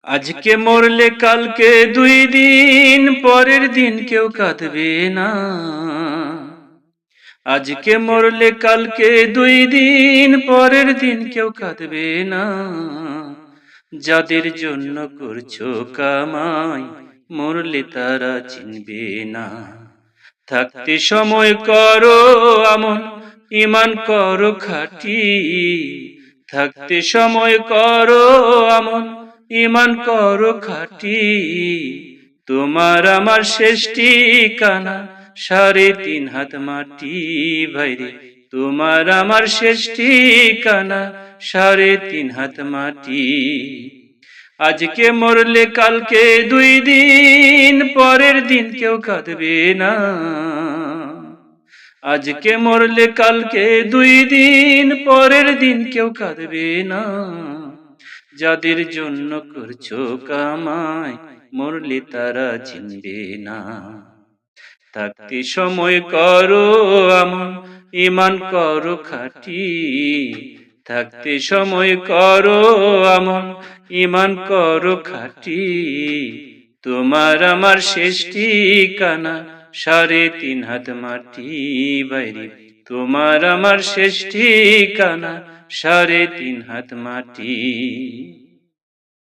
আজকে মরলে কালকে 2 দিন, পরের দিন কেউ কাঁদবে না। আজকে মরলে কালকে 2 দিন, পরের দিন কেউ কাঁদবে না। যাদের জন্য করছো কামাই, মরলে তারা চিনবে না। থাকতে সময় করো আমল, ঈমান করো খাঁটি। থাকতে সময় করো আমল, ঈমান করো খাঁটি। তোমার আমার শেষ ঠিকানা 3.5 হাত মাটি। ভাইরে তোমার আমার শেষ ঠিকানা 3.5 হাত মাটি। আজকে মরলে কালকে 2 দিন, পরের দিন কেউ কাঁদবে না। আজকে মরলে কালকে 2 দিন, পরের দিন কেউ কাঁদবে না। যাদের জন্য করছো কামাই, মরলে তারা চিনবে না। থাকতে সময় করো আমল, ঈমান করো খাঁটি। থাকতে সময় করো আমল, ঈমান করো খাঁটি। তোমার আমার শেষ ঠিকানা 3.5 হাত মাটি। বাইরে তোমার আমার শেষ ঠিকানা 3.5 হাত মাটি।